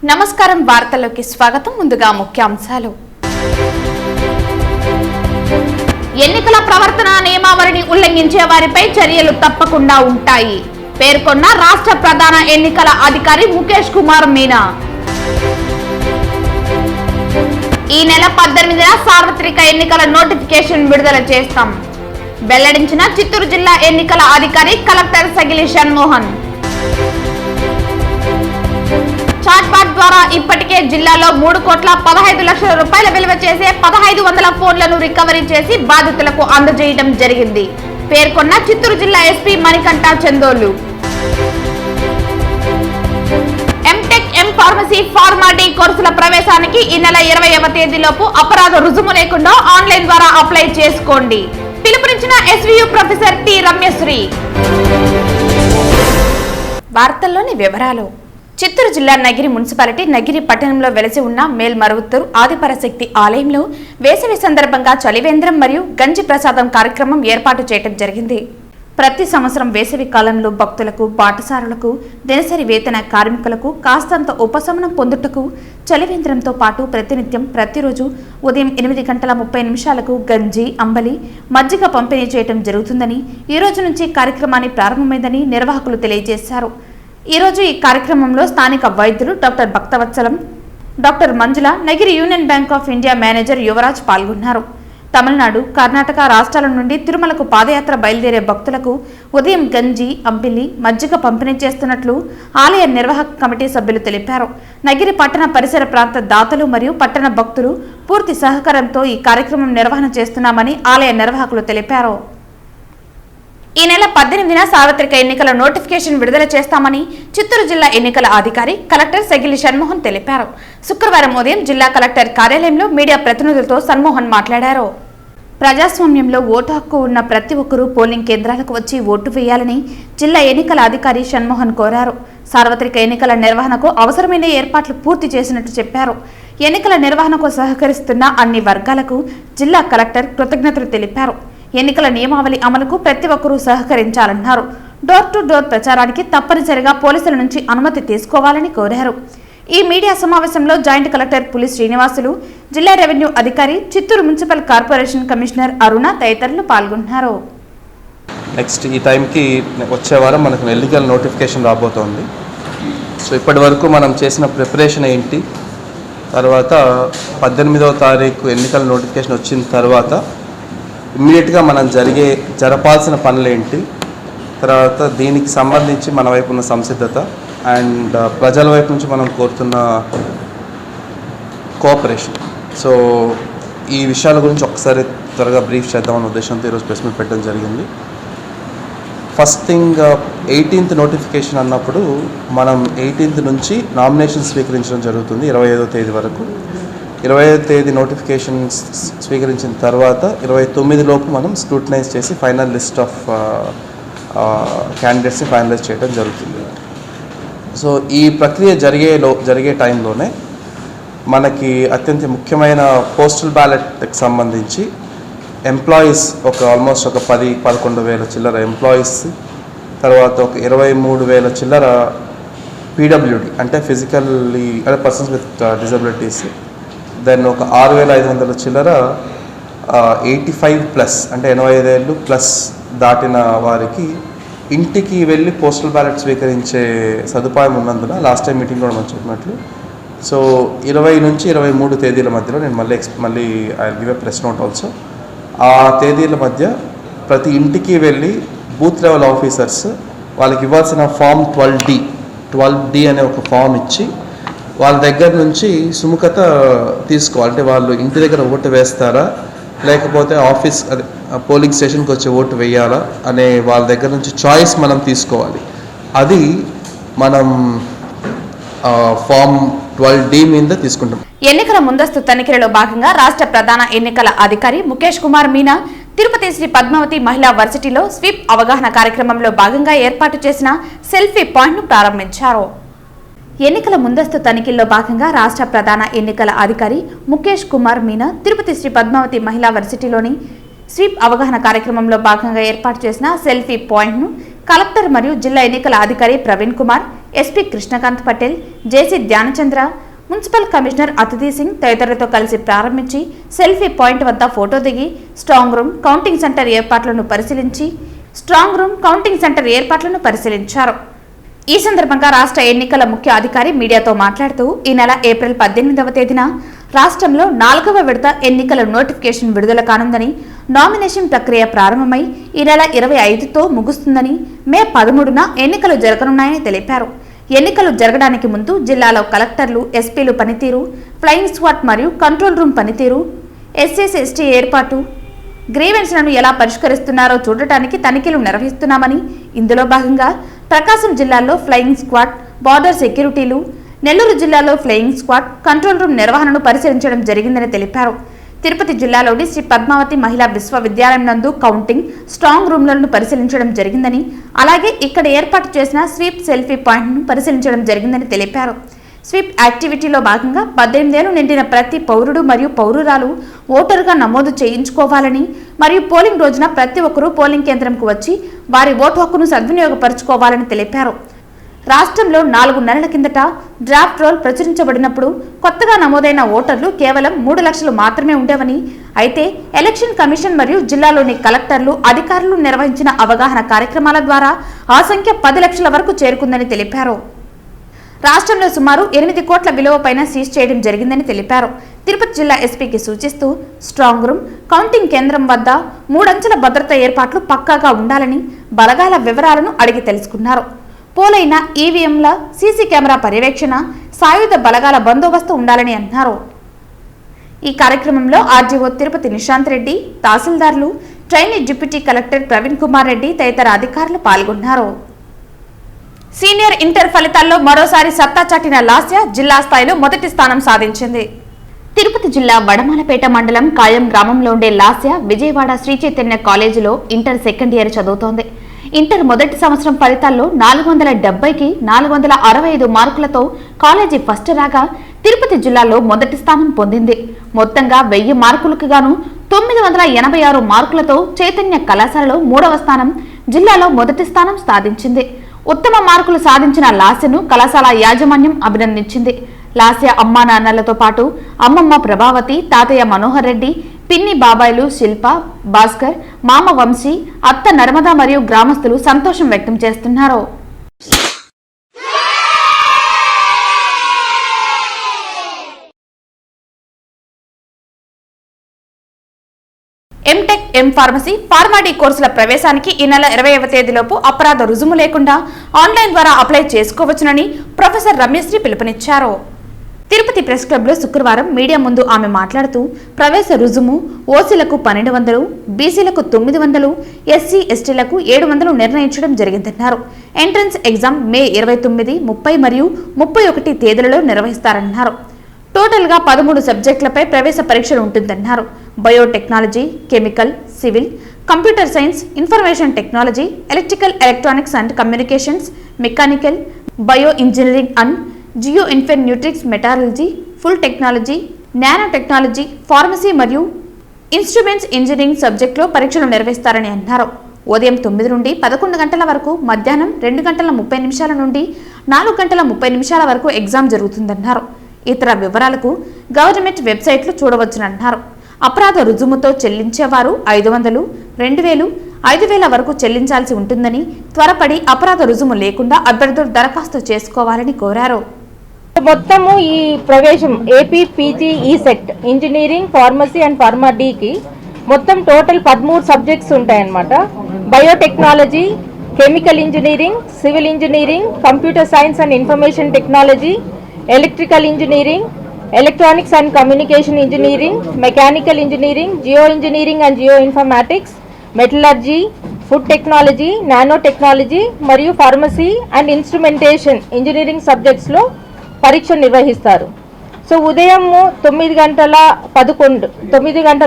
నమస్కారం వార్తల్లోకి స్వాగతం. ముందుగా ముఖ్యాంశాలు. ఎన్నికల ప్రవర్తన నియమావళిని ఉల్లంఘించే వారిపై చర్యలు తప్పకుండా ఉంటాయి పేర్కొన్న రాష్ట్ర ప్రధాన ఎన్నికల అధికారి ముఖేష్ కుమార్ మీనా. ఈ నెల 18న సార్వత్రిక ఎన్నికల నోటిఫికేషన్ విడుదల చేస్తాం వెల్లడించిన చిత్తూరు జిల్లా ఎన్నికల అధికారి కలెక్టర్ సగిలి షణ్మోహన్. చాట్బాట్ ద్వారా ఇప్పటికే జిల్లాలో 3,15,00,000 రూపాయల విలువ చేసే 1,500 ఫోన్లను రికవరీ చేసి బాధితులకు అందజేయడం జరిగింది పేర్కొన్న చిత్తూరు జిల్లా SP Manikanta Chandolu. MTech M pharmacy PharmD కోర్సుల ప్రవేశానికి ఈ నెల 20వ తేదీలోపు అపరాధ రుజుము లేకుండా ఆన్లైన్ ద్వారా అప్లై చేసుకోండి పిలుపునిచ్చిన ఎస్వియు ప్రొఫెసర్ టి రమ్యశ్రీ. వార్తల్లోని వివరాలు. చిత్తూరు జిల్లా నగిరి మున్సిపాలిటీ నగిరి పట్టణంలో వెలసి ఉన్న మేల్మరువుత్తూరు ఆదిపరాశక్తి ఆలయంలో వేసవి సందర్భంగా చలివేంద్రం మరియు గంజి ప్రసాదం కార్యక్రమం ఏర్పాటు చేయడం జరిగింది. ప్రతి సంవత్సరం వేసవి కాలంలో భక్తులకు, బాటసారులకు, దినసరి వేతన కార్మికులకు కాస్తంత ఉపశమనం పొందుటకు చలివేంద్రంతో పాటు ప్రతినిత్యం ప్రతిరోజు ఉదయం 8:30 గంజి, అంబలి, మజ్జిగ పంపిణీ చేయడం జరుగుతుందని ఈ రోజు నుంచి కార్యక్రమాన్ని ప్రారంభమైందని నిర్వాహకులు తెలియజేశారు. ఈ రోజు ఈ కార్యక్రమంలో స్థానిక వైద్యులు doctor Bhaktavatsalam, doctor Manjula, Nagari union bank of India manager Yuvaraj పాల్గొన్నారు. తమిళనాడు, కర్ణాటక రాష్ట్రాల నుండి తిరుమలకు పాదయాత్ర బయలుదేరే భక్తులకు ఉదయం గంజి, అంబిలి, మజ్జిగ పంపిణీ చేస్తున్నట్లు ఆలయ నిర్వాహక కమిటీ సభ్యులు తెలిపారు. నగిరి పట్టణ పరిసర ప్రాంత దాతలు మరియు పట్టణ భక్తులు పూర్తి సహకారంతో ఈ కార్యక్రమం నిర్వహణ చేస్తున్నామని ఆలయ నిర్వాహకులు తెలిపారు. ఈ నెల 18న సార్వత్రిక ఎన్నికల నోటిఫికేషన్ విడుదల చేస్తామని చిత్తూరు జిల్లా ఎన్నికల అధికారి కలెక్టర్ సగిలి షణ్మోహన్ తెలిపారు. శుక్రవారం ఉదయం జిల్లా కలెక్టర్ కార్యాలయంలో మీడియా ప్రతినిధులతో షణ్మోహన్ మాట్లాడారు. ప్రజాస్వామ్యంలో ఓటు హక్కు ఉన్న ప్రతి ఒక్కరూ పోలింగ్ కేంద్రాలకు వచ్చి ఓటు వేయాలని జిల్లా ఎన్నికల అధికారి షణ్మోహన్ కోరారు. సార్వత్రిక ఎన్నికల నిర్వహణకు అవసరమైన ఏర్పాట్లు పూర్తి చేసినట్టు చెప్పారు. ఎన్నికల నిర్వహణకు సహకరిస్తున్న అన్ని వర్గాలకు జిల్లా కలెక్టర్ కృతజ్ఞతలు తెలిపారు. ఎన్నికల నియమావళి అమలుకు ప్రతి ఒక్కరూ సహకరించాలన్నారు. డోర్ టు డోర్ ప్రచారానికి తప్పనిసరిగా పోలీసుల నుంచి అనుమతి తీసుకోవాలని కోరారు. ఈ మీడియా సమావేశంలో జాయింట్ కలెక్టర్ పులి శ్రీనివాసులు, జిల్లా రెవెన్యూ అధికారి, చిత్తూరు మున్సిపల్ కార్పొరేషన్ కమిషనర్ అరుణ తదితరులు పాల్గొన్నారు. నెక్స్ట్ ఈ టైంకి వచ్చే వారం మనకు ఎన్నికల నోటిఫికేషన్ రాబోతోంది. సో ఇప్పటి వరకు మనం చేసిన ప్రిపరేషన్ ఏంటి, తర్వాత 18వ తారీఖు ఎన్నికల నోటిఫికేషన్ వచ్చిన తర్వాత ఇమ్మీడియట్గా మనం జరపాల్సిన పనులేంటి, తర్వాత దీనికి సంబంధించి మన వైపు ఉన్న సంసిద్ధత అండ్ ప్రజల వైపు నుంచి మనం కోరుతున్న కోఆపరేషన్. సో ఈ విషయాల గురించి ఒకసారి త్వరగా బ్రీఫ్ చేద్దామన్న ఉద్దేశంతో ఈరోజు ప్రెస్ మీట్ పెట్టడం జరిగింది. ఫస్ట్ థింగ్ 18th నోటిఫికేషన్ అన్నప్పుడు మనం 18th నుంచి నామినేషన్ స్వీకరించడం జరుగుతుంది 25వ తేదీ వరకు. 25వ తేదీ నోటిఫికేషన్ స్వీకరించిన తర్వాత 29 లోపు మనం స్క్రూటనైజ్ చేసి ఫైనల్ లిస్ట్ ఆఫ్ క్యాండిడేట్స్ని ఫైనలైజ్ చేయడం జరుగుతుంది. సో ఈ ప్రక్రియ జరిగే టైంలోనే మనకి అత్యంత ముఖ్యమైన పోస్టల్ బ్యాలెట్కి సంబంధించి ఎంప్లాయీస్ ఆల్మోస్ట్ ఒక 10-11 వేల చిల్లర ఎంప్లాయీస్, తర్వాత ఒక 23,000 చిల్లర పీడబ్ల్యూడి అంటే ఫిజికల్లీ అంటే పర్సన్స్ విత్ డిజబిలిటీస్, దెన్ ఒక 6,500 చిల్లర 85+ అంటే 85 ఏళ్ళు ప్లస్ దాటిన వారికి ఇంటికి వెళ్ళి పోస్టల్ బ్యాలెట్ స్వీకరించే సదుపాయం ఉన్నందున లాస్ట్ టైం మీటింగ్లో మనం చెప్పినట్లు సో 20 నుంచి 23 తేదీల మధ్యలో నేను మళ్ళీ I give a press note also. ఆ తేదీల మధ్య ప్రతి ఇంటికి వెళ్ళి బూత్ లెవెల్ ఆఫీసర్స్ వాళ్ళకి ఇవ్వాల్సిన ఫామ్ 12D అనే ఒక ఫామ్ ఇచ్చి వాళ్ళ దగ్గర నుంచి సుముఖత తీసుకోవాలి. అంటే వాళ్ళు ఇంటి దగ్గర ఓటు వేస్తారా లేకపోతే ఆఫీస్ అదే పోలింగ్ స్టేషన్కి వచ్చి ఓటు వేయాలా అనే వాళ్ళ దగ్గర నుంచి చాయిస్ మనం తీసుకోవాలి. అది మనం ఫామ్ 12D మీద తీసుకుంటాం. ఎన్నికల ముందస్తు తనిఖీలలో భాగంగా రాష్ట్ర ప్రధాన ఎన్నికల అధికారి ముఖేష్ కుమార్ మీనా తిరుపతి శ్రీ పద్మావతి మహిళా వర్సిటీలో స్వీప్ అవగాహన కార్యక్రమంలో భాగంగా ఏర్పాటు చేసిన సెల్ఫీ పాయింట్ను ప్రారంభించారు. ఎన్నికల ముందస్తు తనిఖీల్లో భాగంగా రాష్ట్ర ప్రధాన ఎన్నికల అధికారి ముఖేష్ కుమార్ మీనా తిరుపతి శ్రీ పద్మావతి మహిళా వర్సిటీలోని స్వీప్ అవగాహన కార్యక్రమంలో భాగంగా ఏర్పాటు చేసిన సెల్ఫీ పాయింట్ను కలెక్టర్ మరియు జిల్లా ఎన్నికల అధికారి ప్రవీణ్ కుమార్, ఎస్పీ కృష్ణకాంత్ పటేల్, జేసీ ధ్యానచంద్ర, మున్సిపల్ కమిషనర్ అతిథి సింగ్ తదితరులతో కలిసి ప్రారంభించి సెల్ఫీ పాయింట్ వద్ద ఫోటో దిగి స్ట్రాంగ్ రూమ్ కౌంటింగ్ సెంటర్ ఏర్పాట్లను పరిశీలించారు. ఈ సందర్భంగా రాష్ట్ర ఎన్నికల ముఖ్య అధికారి మీడియాతో మాట్లాడుతూ ఈ నెల ఏప్రిల్ 18వ తేదీన రాష్ట్రంలో 4వ విడత ఎన్నికల నోటిఫికేషన్ విడుదల కానుందని, నామినేషన్ ప్రక్రియ ప్రారంభమై ఈ నెల 25తో ముగుస్తుందని, మే 13న ఎన్నికలు జరగనున్నాయని తెలిపారు. ఎన్నికలు జరగడానికి ముందు జిల్లాలో కలెక్టర్లు, ఎస్పీలు పనితీరు, ఫ్లయింగ్ స్క్వాడ్ మరియు కంట్రోల్ రూమ్ పనితీరు, ఎస్సీ/ఎస్టీ ఏర్పాటు, గ్రీవెన్స్లను ఎలా పరిష్కరిస్తున్నారో చూడటానికి తనిఖీలు నిర్వహిస్తున్నామని, ఇందులో భాగంగా ప్రకాశం జిల్లాలో ఫ్లయింగ్ స్క్వాడ్, బార్డర్ సెక్యూరిటీలు, నెల్లూరు జిల్లాలో ఫ్లయింగ్ స్క్వాడ్, కంట్రోల్ రూమ్ నిర్వహణను పరిశీలించడం జరిగిందని తెలిపారు. తిరుపతి జిల్లాలోని శ్రీ పద్మావతి మహిళా విశ్వవిద్యాలయం నందు కౌంటింగ్, స్ట్రాంగ్ రూమ్లను పరిశీలించడం జరిగిందని, అలాగే ఇక్కడ ఏర్పాటు చేసిన స్వీప్ సెల్ఫీ పాయింట్ను పరిశీలించడం జరిగిందని తెలిపారు. స్వీప్ యాక్టివిటీలో భాగంగా 18 ఏళ్లు నిండిన ప్రతి పౌరుడు మరియు పౌరురాలు ఓటరుగా నమోదు చేయించుకోవాలని మరియు పోలింగ్ రోజున ప్రతి ఒక్కరూ పోలింగ్ కేంద్రంకు వచ్చి వారి ఓటు హక్కును సద్వినియోగపరచుకోవాలని తెలిపారు. రాష్ట్రంలో 4 నెలల కిందట డ్రాఫ్ట్ రోల్ ప్రచురించబడినప్పుడు కొత్తగా నమోదైన ఓటర్లు కేవలం 3 లక్షలు మాత్రమే ఉండేవని, అయితే ఎలక్షన్ కమిషన్ మరియు జిల్లాలోని కలెక్టర్లు, అధికారులు నిర్వహించిన అవగాహన కార్యక్రమాల ద్వారా ఆ సంఖ్య 10 లక్షల వరకు చేరుకుందని తెలిపారు. రాష్ట్రంలో సుమారు 8 కోట్ల విలువ పైన సీజ్ చేయడం జరిగిందని తెలిపారు. తిరుపతి జిల్లా ఎస్పీకి సూచిస్తూ స్ట్రాంగ్ రూమ్, కౌంటింగ్ కేంద్రం వద్ద 3 అంచెల భద్రతా ఏర్పాట్లు పక్కాగా ఉండాలని బలగాల వివరాలను అడిగి తెలుసుకున్నారు. పోలైన ఈవీఎంల సీసీ కెమెరా పర్యవేక్షణ, సాయుధ బలగాల బందోబస్తు ఉండాలని అన్నారు. ఈ కార్యక్రమంలో ఆర్జీఓ తిరుపతి నిశాంత్ రెడ్డి, తహసీల్దార్లు, trainee deputy collector Praveen Kumar Reddy తదితర అధికారులు పాల్గొన్నారు. సీనియర్ ఇంటర్ ఫలితాల్లో మరోసారి సత్తా చాటిన లాస్య జిల్లా స్థాయిలో మొదటి స్థానం సాధించింది. తిరుపతి జిల్లా వడమాలపేట మండలం కాయం గ్రామంలో ఉండే లాస్య విజయవాడ శ్రీ చైతన్య కాలేజీలో ఇంటర్ సెకండ్ ఇయర్ చదువుతోంది. ఇంటర్ మొదటి సంవత్సరం ఫలితాల్లో 470కి 465 మార్కులతో కాలేజీ ఫస్ట్ రాగా తిరుపతి జిల్లాలో మొదటి స్థానం పొందింది. మొత్తంగా 1000 మార్కులకు గాను 986 మార్కులతో చైతన్య కళాశాలలో 3వ స్థానం, జిల్లాలో మొదటి స్థానం సాధించింది. ఉత్తమ మార్కులు సాధించిన లాస్యను కళాశాల యాజమాన్యం అభినందించింది. లాస్య అమ్మా నాన్నలతో పాటు అమ్మమ్మ ప్రభావతి, తాతయ్య మనోహర్ రెడ్డి, పిన్ని బాబాయిలు శిల్ప, భాస్కర్, మామ వంశీ, అత్త నర్మద మరియు గ్రామస్తులు సంతోషం వ్యక్తం చేస్తున్నారు. ఎంటెక్, ఎం ఫార్మసీ, ఫార్మాడీ కోర్సుల ప్రవేశానికి ఈ నెల 20వ తేదీలోపు అపరాధ రుజుము లేకుండా ఆన్లైన్ ద్వారా అప్లై చేసుకోవచ్చునని ప్రొఫెసర్ రమ్యశ్రీ పిలుపునిచ్చారు. తిరుపతి ప్రెస్ క్లబ్లో శుక్రవారం మీడియా ముందు ఆమె మాట్లాడుతూ ప్రవేశ రుజుము ఓసీలకు 1200, బీసీలకు 900, ఎస్సీ ఎస్టీలకు 700 నిర్ణయించడం జరిగిందన్నారు. ఎంట్రన్స్ ఎగ్జామ్ మే 29, 30 మరియు 31 తేదీలలో నిర్వహిస్తారన్నారు. టోటల్గా 13 సబ్జెక్టులపై ప్రవేశ పరీక్షలు ఉంటుందన్నారు. Biotechnology, chemical, civil, computer science, information technology, electrical, electronics and communications, mechanical, bio engineering and geo informatics, metallurgy, food technology, nano technology, pharmacy మరియు ఇన్స్ట్రుమెంట్స్ ఇంజనీరింగ్ సబ్జెక్టులో పరీక్షలు నిర్వహిస్తారని అన్నారు. ఉదయం 9 నుండి 11 గంటల వరకు, మధ్యాహ్నం 2 గంటల 30 నిమిషాల నుండి 4 గంటల 30 నిమిషాల వరకు ఎగ్జామ్ జరుగుతుందన్నారు. ఇతర వివరాలకు గవర్నమెంట్ వెబ్సైట్లు చూడవచ్చునన్నారు. అపరాధ రుజుముతో చెల్లించేవారు 500, 2000, 5000 వరకు చెల్లించాల్సి ఉంటుందని, త్వరపడి అపరాధ రుజుము లేకుండా అభ్యర్థులు దరఖాస్తు చేసుకోవాలని కోరారు. మొత్తము ఈ ప్రవేశం AP PG ECET engineering, pharmacy and pharma డీకి మొత్తం టోటల్ 13 సబ్జెక్ట్స్ ఉంటాయన్నమాట. Biotechnology, chemical engineering, civil engineering, computer science and information technology, electrical engineering, electronics and communication engineering, mechanical engineering, geo engineering and geo informatics, metallurgy, food technology, nano technology మరియు pharmacy and instrumentation engineering సబ్జెక్ట్స్లో పరీక్ష నిర్వహిస్తారు. So ఉదయం 9 గంటల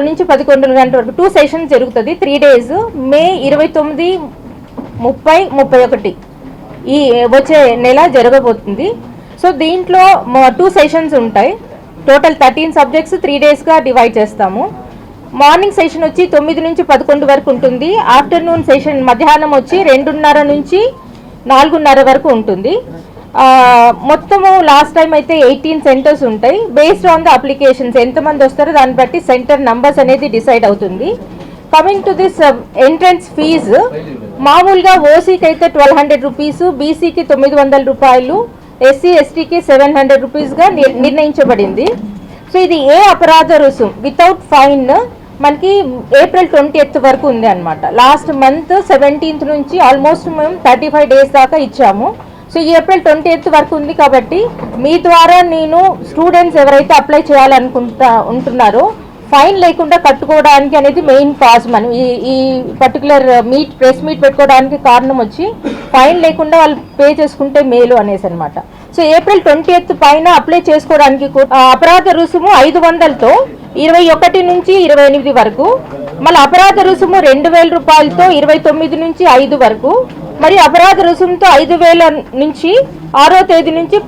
నుంచి 11 గంటల వరకు 2 sessions జరుగుతుంది. 3 days, మే 29, 30, 31 ఈ వచ్చే నెల జరగబోతుంది. సో దీంట్లో 2 సెషన్స్ ఉంటాయి. టోటల్ 13 సబ్జెక్ట్స్ 3 daysగా డివైడ్ చేస్తాము. మార్నింగ్ సెషన్ వచ్చి 9 నుంచి 11 వరకు ఉంటుంది. ఆఫ్టర్నూన్ సెషన్ మధ్యాహ్నం వచ్చి 2:30 నుంచి 4:30 వరకు ఉంటుంది. మొత్తము లాస్ట్ టైం అయితే 18 సెంటర్స్ ఉంటాయి. బేస్డ్ ఆన్ ద అప్లికేషన్స్ ఎంతమంది వస్తారో దాన్ని బట్టి సెంటర్ నంబర్స్ అనేది డిసైడ్ అవుతుంది. Coming to this entrance fee, మామూలుగా ఓసీకి అయితే 1200 రూపీస్, బీసీకి 900 రూపాయలు, ఎస్సీ ఎస్టీకి 700 రూపీస్గా నిర్ణయించబడింది. సో ఇది ఏ అపరాధ రుసుం వితౌట్ ఫైన్ మనకి April 20th వరకు ఉంది అనమాట. లాస్ట్ మంత్ 17th నుంచి ఆల్మోస్ట్ మేము 35 డేస్ దాకా ఇచ్చాము. సో ఈ April 20th వరకు ఉంది కాబట్టి మీ ద్వారా నేను స్టూడెంట్స్ ఎవరైతే అప్లై ఉంటున్నారో ఫైన్ లేకుండా కట్టుకోవడానికి అనేది మెయిన్ కాజ్. మనం ఈ పర్టికులర్ ప్రెస్ మీట్ పెట్టుకోవడానికి కారణం వచ్చి ఫైన్ లేకుండా వాళ్ళు పే చేసుకుంటే మేలు అనేసి అనమాట. సో April 20th పైన అప్లై చేసుకోవడానికి అపరాధ రుసుము 500తో 21 నుంచి 28 వరకు, మళ్ళీ అపరాధ రుసుము 2000 రూపాయలతో 29 నుంచి 5 వరకు, మరి అపరాధ రుసుముతో 5000 నుంచి 6వ తేదీ నుంచి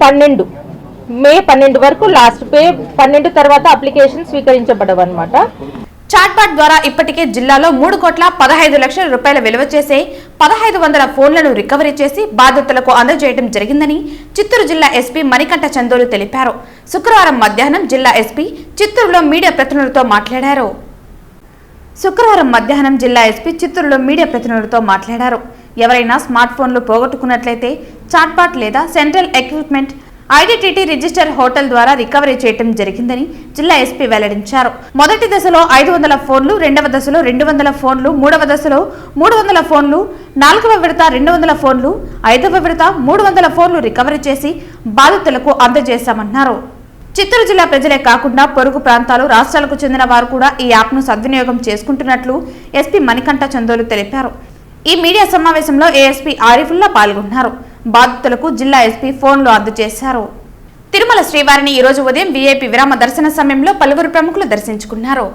మే 12 వరకు లాస్ట్. మే 12 తర్వాత అప్లికేషన్ స్వీకరించబడవు అనమాట. చాట్బాట్ ద్వారా ఇప్పటికే జిల్లాలో 3,15 లక్షల రూపాయల విలువ చేసే 1500 ఫోన్లను రికవరీ చేసి బాధితులకు అందజేయడం జరిగిందని చిత్తూరు జిల్లా ఎస్పీ మణికంఠ చందోలు తెలిపారు. శుక్రవారం మధ్యాహ్నం జిల్లా ఎస్పీ చిత్తూరులో మీడియా ప్రతినిధులతో మాట్లాడారు. ఎవరైనా స్మార్ట్ ఫోన్లు పోగొట్టుకున్నట్లయితే చాట్బాట్ లేదా central equipment identity register hotel ద్వారా రికవరీ చేయడం జరిగిందని జిల్లా ఎస్పీ వెల్లడించారు. మొదటి దశలో 500 ఫోన్లు, రెండవ దశలో 200 ఫోన్లు, మూడవ దశలో 300 ఫోన్లు, 4వ విడత 200 ఫోన్లు, 5వ విడత 300 ఫోన్లు రికవరీ చేసి బాధితులకు అందజేశామన్నారు. చిత్తూరు జిల్లా ప్రజలే కాకుండా పొరుగు ప్రాంతాలు, రాష్ట్రాలకు చెందిన వారు కూడా ఈ యాప్ను సద్వినియోగం చేసుకుంటున్నట్లు ఎస్పీ మణికంఠ చందోలు తెలిపారు. ఈ మీడియా సమావేశంలో ఏఎస్పీ ఆరిఫుల్లా పాల్గొన్నారు. బాధితులకు జిల్లా ఎస్పీ ఫోన్లు అందజేశారు. తిరుమల శ్రీవారిని ఈరోజు ఉదయం వీఐపీ విరామ దర్శన సమయంలో పలువురు ప్రముఖులు దర్శించుకున్నారు.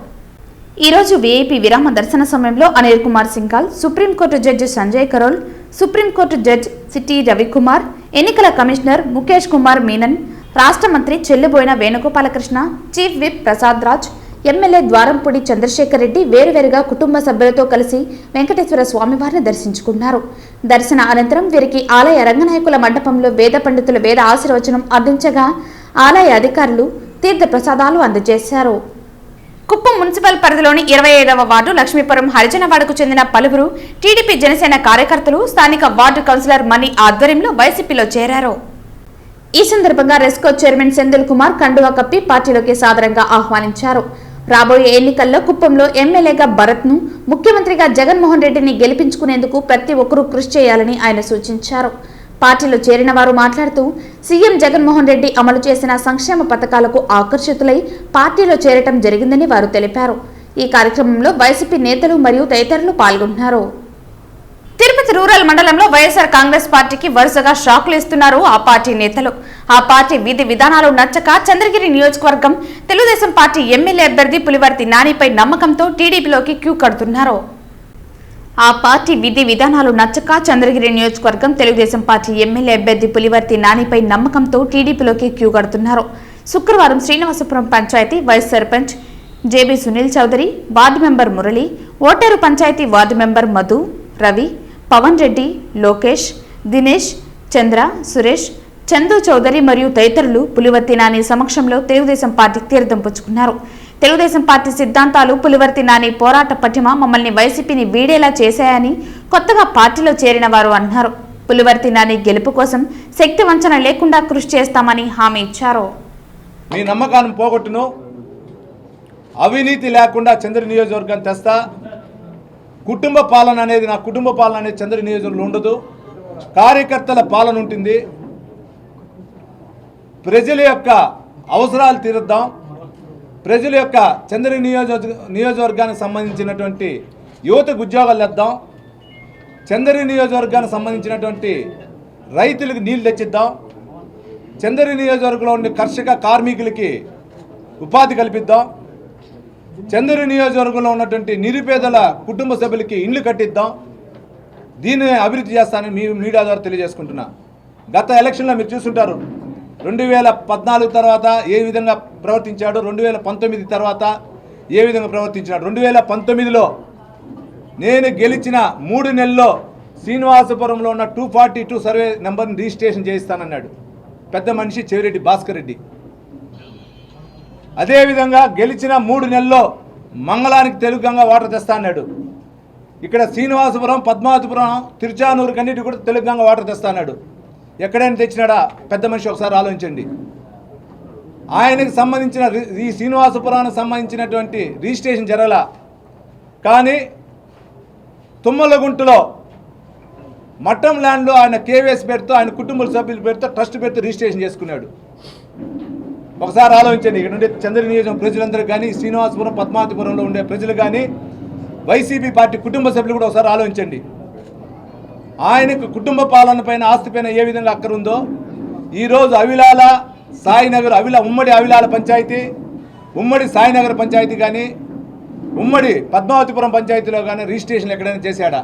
ఈరోజు వీఐపీ విరామ దర్శన సమయంలో Anil Kumar Singhal, supreme court judge Sanjay Karol, supreme court judge C T Ravikumar, ఎన్నికల కమిషనర్ ముఖేష్ కుమార్ మీనన్, రాష్ట్ర మంత్రి Chelluboina Venugopalakrishna, chief whip Prasad Raj, MLA Dwarampudi Chandrasekhar Reddy వేరువేరుగా కుటుంబ సభ్యులతో కలిసి వెంకటేశ్వర స్వామివారిని దర్శించుకున్నారు. దర్శన అనంతరం వీరికి ఆలయ రంగనాయకుల మండపంలో వేద పండితులు వేద ఆశీర్వచనం అందించగా ఆలయ అధికారులు తీర్థ ప్రసాదాలు అందజేశారు. కుప్పం మున్సిపల్ పరిధిలోని 25వ వార్డు లక్ష్మీపురం హరిజనవాడకు చెందిన పలువురు టీడీపీ జనసేన కార్యకర్తలు స్థానిక వార్డు కౌన్సిలర్ మణి ఆధ్వర్యంలో వైసీపీలో చేరారు. ఈ సందర్భంగా రెస్కో చైర్మన్ సెంధిల్ కుమార్ కండువా కప్పి పార్టీలోకి సాదరంగా ఆహ్వానించారు. రాబోయే ఎన్నికల్లో కుప్పంలో ఎమ్మెల్యేగా భరత్ను, ముఖ్యమంత్రిగా జగన్మోహన్ రెడ్డిని గెలిపించుకునేందుకు ప్రతి ఒక్కరూ కృషి చేయాలని ఆయన సూచించారు. పార్టీలో చేరిన వారు మాట్లాడుతూ సీఎం జగన్మోహన్ రెడ్డి అమలు చేసిన సంక్షేమ పథకాలకు ఆకర్షితులై పార్టీలో చేరటం జరిగిందని వారు తెలిపారు. ఈ కార్యక్రమంలో వైసీపీ నేతలు మరియు తదితరులు పాల్గొన్నారు. తిరుపతి రూరల్ మండలంలో వైఎస్ఆర్ కాంగ్రెస్ పార్టీకి వరుసగా షాకులు ఇస్తున్నారు ఆ పార్టీ నేతలు. ఆ పార్టీ విధి విధానాలు నచ్చక చంద్రగిరి నియోజకవర్గం తెలుగుదేశం పార్టీ ఎమ్మెల్యే అభ్యర్థి పులివర్తి నానిపై నమ్మకంతో టీడీపీలోకి క్యూ కడుతున్నారు. ఆ పార్టీ విధి విధానాలు నచ్చక చంద్రగిరి నియోజకవర్గం తెలుగుదేశం పార్టీ ఎమ్మెల్యే అభ్యర్థి పులివర్తి నానిపై నమ్మకంతో టీడీపీలోకి క్యూ కడుతున్నారు. శుక్రవారం Srinivasapuram panchayat vice sarpanch JB Sunil Chowdary, ward member Murali, Oteru panchayat ward member Madhu, Ravi, Pavan Reddy, Lokesh, Dinesh, Chandra, Suresh, Chandu Chowdary మరియు తదితరులు పులివర్తి నాని సమక్షంలో తెలుగుదేశం పార్టీ తీర్థం పుచ్చుకున్నారు. తెలుగుదేశం పార్టీ సిద్ధాంతాలు, పులివర్తి నాని పోరాట పటిమ మమ్మల్ని వైసీపీని వీడేలా చేశాయని కొత్తగా పార్టీలో చేరిన వారు అన్నారు. పులివర్తి నాని గెలుపు కోసం శక్తి వంచన లేకుండా కృషి చేస్తామని హామీ ఇచ్చారు. మీ నమ్మకాన్ని పోగొట్టును, అవినీతి లేకుండా చంద్ర నియోజకవర్గాన్ని తెస్తా. కుటుంబ పాలన అనేది, నా కుటుంబ పాలన అనేది చంద్ర నియోజకవర్గంలో ఉండదు. కార్యకర్తల పాలన ఉంటుంది. ప్రజల యొక్క అవసరాలు తీరుద్దాం. ప్రజల యొక్క చంద్ర నియోజకవర్గానికి సంబంధించినటువంటి యువతకు ఉద్యోగాలు ఇద్దాం. చంద్ర నియోజకవర్గానికి సంబంధించినటువంటి రైతులకు నీళ్లు తెచ్చిద్దాం. చంద్ర నియోజకవర్గంలో ఉండే కర్షక కార్మికులకి ఉపాధి కల్పిద్దాం. చంద్ర నియోజకవర్గంలో ఉన్నటువంటి నిరుపేదల కుటుంబ సభ్యులకి ఇండ్లు కట్టిద్దాం. దీన్ని అభివృద్ధి చేస్తానని మీ మీడియా ద్వారా తెలియజేసుకుంటున్నా. గత ఎలక్షన్లో మీరు చూస్తుంటారు, 2014 తర్వాత ఏ విధంగా ప్రవర్తించాడు, 2019 తర్వాత ఏ విధంగా ప్రవర్తించాడు. 2019లో నేను గెలిచిన 3 నెలల్లో శ్రీనివాసపురంలో ఉన్న 242 సర్వే నెంబర్ని రిజిస్ట్రేషన్ చేయిస్తానన్నాడు పెద్ద మనిషి చెవిరెడ్డి భాస్కర్ రెడ్డి. అదేవిధంగా గెలిచిన 3 నెలల్లో మంగళానికి తెలుగుగంగా వాటర్ తెస్తా అన్నాడు. ఇక్కడ శ్రీనివాసపురం, పద్మావతిపురం, తిరుచానూరు కన్నిటి కూడా తెలుగుగంగా వాటర్ తెస్తా అన్నాడు. ఎక్కడైనా తెచ్చినాడా పెద్ద మనిషి? ఒకసారి ఆలోచించండి. ఆయనకు సంబంధించిన ఈ శ్రీనివాసపురానికి సంబంధించినటువంటి రిజిస్ట్రేషన్ జరగల. కానీ తుమ్మలగుంటలో మట్టం ల్యాండ్లో ఆయన కేవీఎస్ పేరుతో, ఆయన కుటుంబ సభ్యుల పేరుతో, ట్రస్ట్ పేరుతో రిజిస్ట్రేషన్ చేసుకున్నాడు. ఒకసారి ఆలోచించండి. ఇక్కడ ఉండే చంద్ర నియోజకవర్గం ప్రజలందరూ కానీ, శ్రీనివాసపురం, పద్మావతిపురంలో ఉండే ప్రజలు కానీ, వైసీపీ పార్టీ కుటుంబ సభ్యులు కూడా ఒకసారి ఆలోచించండి. ఆయనకు కుటుంబ పాలన పైన, ఆస్తి పైన ఏ విధంగా అక్కర ఉందో ఈరోజు అవిలాల, సాయినగర్, ఉమ్మడి అవిలాల పంచాయతీ, ఉమ్మడి సాయినగర్ పంచాయతీ కానీ, ఉమ్మడి పద్మావతిపురం పంచాయతీలో కానీ రిజిస్ట్రేషన్ ఎక్కడైనా చేశాడా?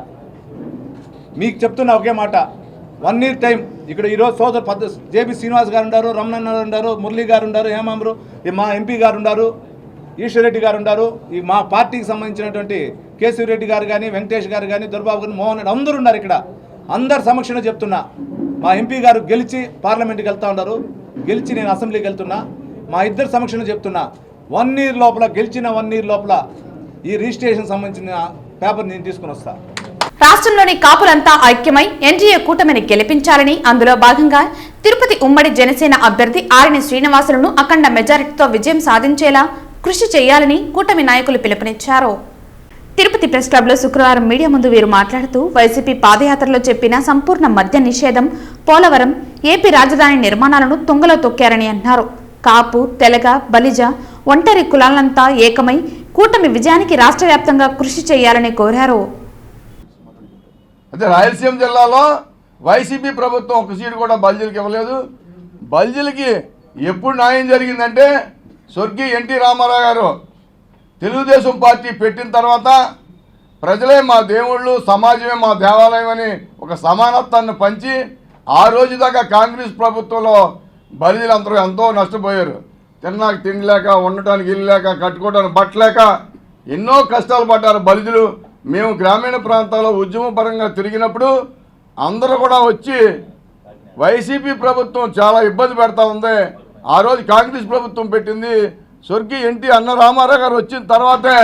మీకు చెప్తున్నా ఒకే మాట, 1 year టైం. ఇక్కడ ఈరోజు సోదరు జేబీ శ్రీనివాస్ గారు ఉన్నారు, రమణన్న ఉన్నారు, మురళీ గారు ఉన్నారు, హేమాంబరు, మా ఎంపీ గారు ఉన్నారు, ఈశ్వరెడ్డి గారు ఉన్నారు, ఈ మా పార్టీకి సంబంధించినటువంటి కేశవరెడ్డి గారు కానీ, వెంకటేష్ గారు కానీ, దుర్బాబు గారు, మోహన్ రెడ్డి అందరూ ఉన్నారు. ఇక్కడ అందరి సమక్షంలో చెప్తున్నా, మా ఎంపీ గారు గెలిచి పార్లమెంట్కి వెళ్తూ ఉన్నారు, గెలిచి నేను అసెంబ్లీకి వెళ్తున్నా. మా ఇద్దరు సమక్షంలో చెప్తున్నా, 1 year లోపల, గెలిచిన 1 year లోపల ఈ రిజిస్ట్రేషన్ సంబంధించిన పేపర్ నేను తీసుకుని వస్తా. రాష్ట్రంలోని కాపులంతా ఐక్యమై ఎన్డీఏ కూటమిని గెలిపించాలని, అందులో భాగంగా తిరుపతి ఉమ్మడి జనసేన అభ్యర్థి ఆరిని శ్రీనివాసులను అఖండ మెజారిటీతో విజయం సాధించేలా కృషి చేయాలని కూటమి నాయకులు పిలుపునిచ్చారు. తిరుపతి ప్రెస్ క్లబ్లో శుక్రవారం మీడియా ముందు వీరు మాట్లాడుతూ, వైసీపీ పాదయాత్రలో చెప్పిన సంపూర్ణ మద్య నిషేధం, పోలవరం, ఏపీ రాజధాని నిర్మాణాలను తుంగలో తొక్కారని అన్నారు. కాపు, తెలగ, బలిజ, ఒంటరి కులాలంతా ఏకమై కూటమి విజయానికి రాష్ట్ర వ్యాప్తంగా కృషి చేయాలని కోరారు. అయితే రాయలసీమ జిల్లాలో వైసీపీ ప్రభుత్వం ఒక సీటు కూడా బల్జీలకు ఇవ్వలేదు. బల్జీలకి ఎప్పుడు న్యాయం జరిగిందంటే, స్వర్గీయ ఎన్టీ రామారావు గారు తెలుగుదేశం పార్టీ పెట్టిన తర్వాత ప్రజలే మా దేవుళ్ళు, సమాజమే మా దేవాలయం అని ఒక సమానత్వాన్ని పంచి, ఆ రోజు దాకా కాంగ్రెస్ ప్రభుత్వంలో బలిజీలందరూ ఎంతో నష్టపోయారు. తిన్నాక తిండి లేక, ఉండటానికి ఇల్లు లేక, కట్టుకోవడానికి బట్టలేక ఎన్నో కష్టాలు పడ్డారు బలిజీలు. మేము గ్రామీణ ప్రాంతాల్లో ఉద్యమపరంగా తిరిగినప్పుడు అందరూ కూడా వచ్చి వైసీపీ ప్రభుత్వం చాలా ఇబ్బంది పెడతా ఉంది, ఆ రోజు కాంగ్రెస్ ప్రభుత్వం పెట్టింది, స్వర్గీయ ఎన్టీ రామారావు గారు వచ్చిన తర్వాతే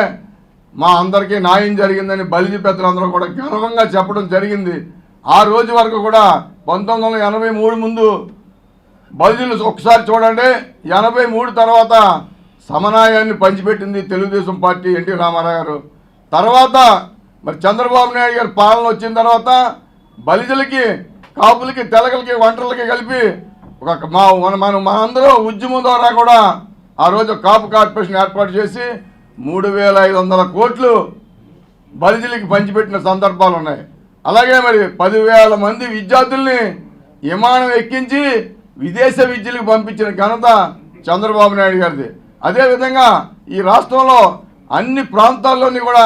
మా అందరికీ న్యాయం జరిగిందని బలిజీ పెద్దలందరూ కూడా గర్వంగా చెప్పడం జరిగింది. ఆ రోజు వరకు కూడా 1983 ముందు బలిజీలు ఒకసారి చూడండి, 83 తర్వాత సమన్వయాన్ని పంచిపెట్టింది తెలుగుదేశం పార్టీ, ఎన్టీ రామారావు గారు. తర్వాత మరి చంద్రబాబు నాయుడు గారి పాలన వచ్చిన తర్వాత బలిజలకి, కాపులకి, తెలగలకి, ఒంటర్లకి కలిపి మనందరూ ఉద్యమం ద్వారా కూడా ఆ రోజు కాపు కార్పొరేషన్ ఏర్పాటు చేసి 3,500 కోట్లు బలిజలకి పంచిపెట్టిన సందర్భాలు ఉన్నాయి. అలాగే మరి 10,000 మంది విద్యార్థుల్ని విమానం ఎక్కించి విదేశ విద్యలకు పంపించిన ఘనత చంద్రబాబు నాయుడు గారిది. అదేవిధంగా ఈ రాష్ట్రంలో అన్ని ప్రాంతాల్లోని కూడా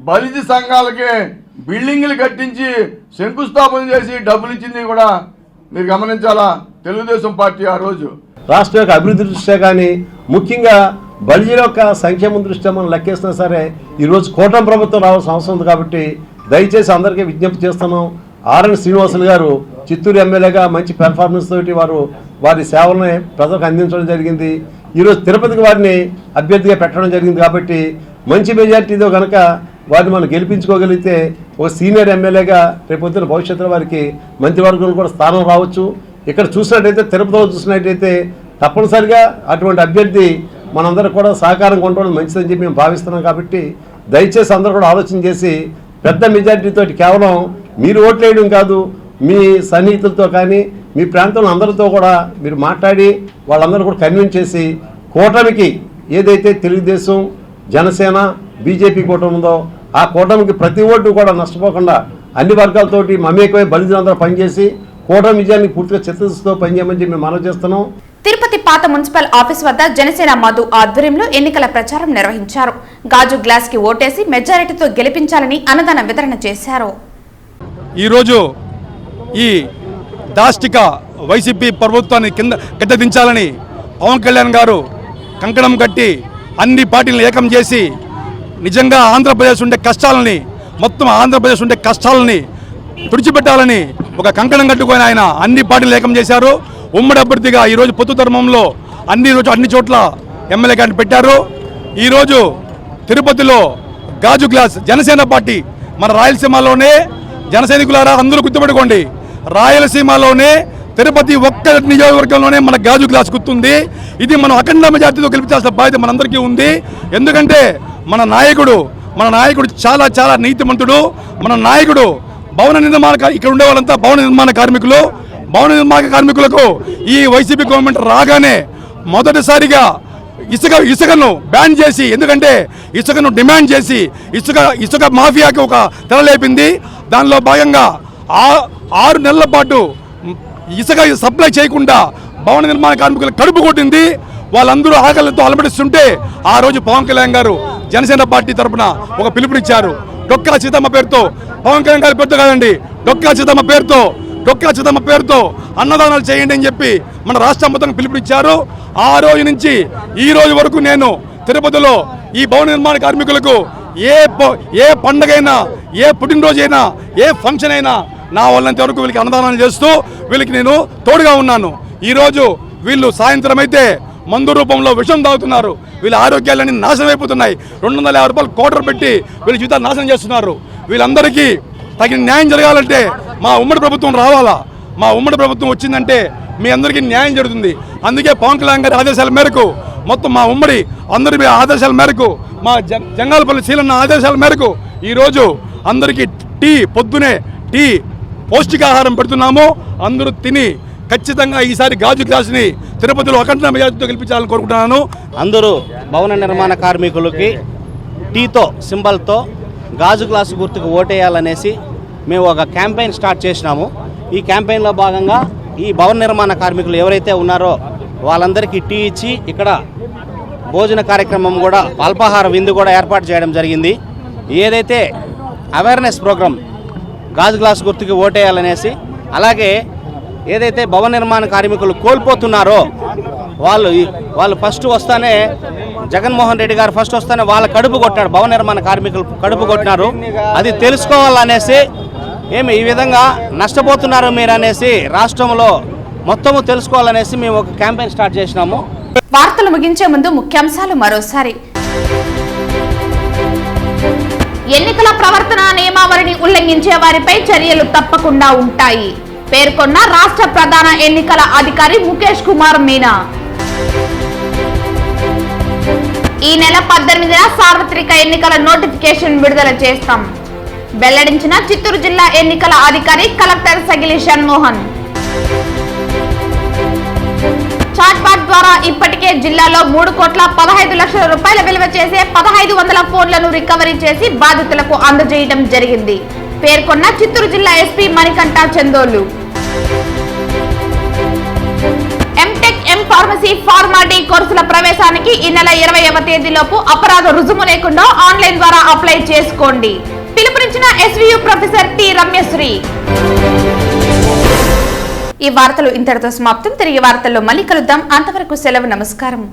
బలిజీ సంఘాలకి బిల్డింగ్లు కట్టించి శంకుస్థాపన చేసి డబ్బులు ఇచ్చింది కూడా మీరు గమనించాలా తెలుగుదేశం పార్టీ. ఆ రోజు రాష్ట్ర యొక్క అభివృద్ధి దృష్ట్యా కానీ, ముఖ్యంగా బలిజీల యొక్క సంక్షేమం దృష్ట్యా మనం లెక్కేసినా సరే ఈరోజు కూటమి ప్రభుత్వం రావాల్సిన అవసరం ఉంది. కాబట్టి దయచేసి అందరికీ విజ్ఞప్తి చేస్తున్నాం, ఆర్ఎన్ శ్రీనివాసులు గారు చిత్తూరు ఎమ్మెల్యేగా మంచి పెర్ఫార్మెన్స్ తోటి వారి సేవలను ప్రజలకు అందించడం జరిగింది. ఈరోజు తిరుపతికి వారిని అభ్యర్థిగా పెట్టడం జరిగింది. కాబట్టి మంచి మెజార్టీతో కనుక వారిని మనం గెలిపించుకోగలిగితే ఒక సీనియర్ ఎమ్మెల్యేగా రేపొద్దున భవిష్యత్తులో వారికి మంత్రివర్గంలో కూడా స్థానం రావచ్చు. ఇక్కడ చూసినట్టయితే, తిరుపతిలో చూసినట్టయితే తప్పనిసరిగా అటువంటి అభ్యర్థి మనందరూ కూడా సహకారం కొనడం మంచిదని చెప్పి మేము భావిస్తున్నాం. కాబట్టి దయచేసి అందరూ కూడా ఆలోచన చేసి పెద్ద మెజార్టీతో, కేవలం మీరు ఓట్లు వేయడం కాదు, మీ సన్నిహితులతో కానీ మీ ప్రాంతంలో అందరితో కూడా మీరు మాట్లాడి వాళ్ళందరూ కూడా కన్విన్స్ చేసి కూటమికి ఏదైతే తెలుగుదేశం, జనసేన, బీజేపీ కూటమి ఉందో ఆ కూటమికి ప్రతి ఓటు కూడా నష్టపోకుండా అన్ని వర్గాలతోటి మమేకమై బలిజీలందరూ పనిచేసి కూటమి విజయాన్ని పూర్తిగా చిత్తశుద్ధితో పనిచేయమని చెప్పి మేము మనవి చేస్తున్నాం. తిరుపతి పాత మున్సిపల్ ఆఫీస్ వద్ద జనసేన మధు ఆధ్వర్యంలో ఎన్నికల ప్రచారం నిర్వహించారు. గాజు గ్లాస్ కి ఓటేసి మెజారిటీతో గెలిపించాలని అన్నదాన వితరణ చేశారు. ఈరోజు ఈ దాష్టిక వైసీపీ ప్రభుత్వాన్ని కింద దించాలని పవన్ కళ్యాణ్ గారు కంకణం కట్టి అన్ని పార్టీలను ఏకం చేసి నిజంగా ఆంధ్రప్రదేశ్ ఉండే కష్టాలని, మొత్తం ఆంధ్రప్రదేశ్ ఉండే కష్టాలని తుడిచిపెట్టాలని ఒక కంకణం కట్టుకొని ఆయన అన్ని పార్టీలు ఏకం చేశారు. ఉమ్మడి అభ్యర్థిగా ఈరోజు పొత్తు ధర్మంలో అన్ని చోట్ల ఎమ్మెల్యే గారిని పెట్టారు. ఈరోజు తిరుపతిలో గాజు గ్లాస్ జనసేన పార్టీ, మన రాయలసీమలోనే జనసైనికులారా అందరూ గుర్తుపెట్టుకోండి, రాయలసీమలోనే తిరుపతి ఒక్క నియోజకవర్గంలోనే మన గాజు గ్లాస్ గుర్తుంది. ఇది మనం అఖండ మెజార్టీతో గెలిపించాల్సిన బాధ్యత మనందరికీ ఉంది. ఎందుకంటే మన నాయకుడు చాలా చాలా నీతిమంతుడు. మన నాయకుడు భవన నిర్మాణ ఇక్కడ ఉండే వాళ్ళంతా భవన నిర్మాణ కార్మికులు. భవన నిర్మాణ కార్మికులకు ఈ వైసీపీ గవర్నమెంట్ రాగానే మొదటిసారిగా ఇసుకను బ్యాన్ చేసి, ఎందుకంటే ఇసుకను డిమాండ్ చేసి ఇసుక మాఫియాకి ఒక తెరలేపింది. దానిలో భాగంగా 6 నెలల పాటు ఇసుక సప్లై చేయకుండా భవన నిర్మాణ కార్మికులు కడుపు కొట్టింది. వాళ్ళందరూ ఆకలితో అలమటిస్తుంటే ఆ రోజు పవన్ కళ్యాణ్ గారు జనసేన పార్టీ తరఫున ఒక పిలుపునిచ్చారు. డొక్కా సీతమ్మ పేరుతో, పవన్ కళ్యాణ్ గారి పేరుతో కాదండి, డొక్కా సీతమ్మ పేరుతో అన్నదానాలు చేయండి అని చెప్పి మన రాష్ట్రం మొత్తం పిలుపునిచ్చారు. ఆ రోజు నుంచి ఈ రోజు వరకు నేను తిరుపతిలో ఈ భవన నిర్మాణ కార్మికులకు ఏ పండగైనా, ఏ పుట్టినరోజైనా, ఏ ఫంక్షన్ అయినా నా వాళ్ళంత వరకు వీళ్ళకి అన్నదానాలు చేస్తూ వీళ్ళకి నేను తోడుగా ఉన్నాను. ఈరోజు వీళ్ళు సాయంత్రం అయితే మందు రూపంలో విషం తాగుతున్నారు. వీళ్ళ ఆరోగ్యాలన్నీ నాశనం అయిపోతున్నాయి. 250 రూపాయలు కోటర్ పెట్టి వీళ్ళ జీవితాలు నాశనం చేస్తున్నారు. వీళ్ళందరికీ తగిన న్యాయం జరగాలంటే మా ఉమ్మడి ప్రభుత్వం రావాలా. మా ఉమ్మడి ప్రభుత్వం వచ్చిందంటే మీ అందరికీ న్యాయం జరుగుతుంది. అందుకే పవన్ కళ్యాణ్ గారి ఆదేశాల మేరకు, మొత్తం మా ఉమ్మడి అందరి ఆదేశాల మేరకు, మా జంగాలపల్లి శీలన్న ఆదేశాల మేరకు ఈరోజు అందరికీ పొద్దునే టీ పౌష్టికాహారం పెడుతున్నాము. అందరూ తిని ఖచ్చితంగా ఈసారి గాజు గ్లాసుని తిరుపతిలో అఖండ మెజార్టీతో గెలిపించాలని కోరుకుంటున్నాను. అందరూ భవన నిర్మాణ కార్మికులకి టీతో సింబల్తో గాజు గ్లాసు గుర్తుకు ఓటేయాలనేసి మేము ఒక క్యాంపెయిన్ స్టార్ట్ చేసినాము. ఈ క్యాంపెయిన్లో భాగంగా ఈ భవన నిర్మాణ కార్మికులు ఎవరైతే ఉన్నారో వాళ్ళందరికీ టీ ఇచ్చి ఇక్కడ భోజన కార్యక్రమం కూడా, అల్పాహార విందు కూడా ఏర్పాటు చేయడం జరిగింది. ఏదైతే అవేర్నెస్ ప్రోగ్రాం గాజు గ్లాసు గుర్తుకి ఓటేయాలనేసి, అలాగే ఏదైతే భవన నిర్మాణ కార్మికులు కోల్పోతున్నారో వాళ్ళు ఫస్ట్ వస్తానే జగన్మోహన్ రెడ్డి గారు ఫస్ట్ వస్తానే వాళ్ళ కడుపు కొట్టాడు, భవన నిర్మాణ కార్మికులు కడుపు కొట్టినారు. అది తెలుసుకోవాలనేసి ఈ విధంగా నష్టపోతున్నారు మీరు అనేసి రాష్ట్రంలో మొత్తము తెలుసుకోవాలనేసి మేము ఒక క్యాంపెయిన్ స్టార్ట్ చేసినాము. వార్తలు ముగించే ముందు ముఖ్యాంశాలు మరోసారి. ఎన్నికల ప్రవర్తన నియమావళిని ఉల్లంఘించే వారిపై చర్యలు తప్పకుండా ఉంటాయి పేర్కొన్న రాష్ట్ర ప్రధాన ఎన్నికల అధికారి ముఖేష్ కుమార్ మీనా. ఈ నెల 18న సార్వత్రిక ఎన్నికల నోటిఫికేషన్ విడుదల చేస్తాం వెల్లడించిన చిత్తూరు జిల్లా ఎన్నికల అధికారి కలెక్టర్ సగిలి షణ్మోహన్. చాట్బాట్ ద్వారా ఇప్పటికే జిల్లాలో 3,15,00,000 రూపాయల విలువ చేసే 1,500 ఫోన్లను రికవరీ చేసి బాధితులకు అందజేయడం జరిగింది పేర్కొన్న చిత్తూరు జిల్లా SP Manikanta Chandolu. MTech M pharmacy pharm D కోర్సుల ప్రవేశానికి ఈ నెల 20వ తేదీలోపు అపరాధ రుజుము లేకుండా ఆన్లైన్ ద్వారా అప్లై చేసుకోండి పిలుపునిచ్చిన ఎస్వియు ప్రొఫెసర్ టి రమ్యశ్రీ. ఈ వార్తలు ఇంతటితో సమాప్తం. తిరిగి వార్తల్లో మళ్ళీ కలుద్దాం. అంతవరకు సెలవు. నమస్కారం.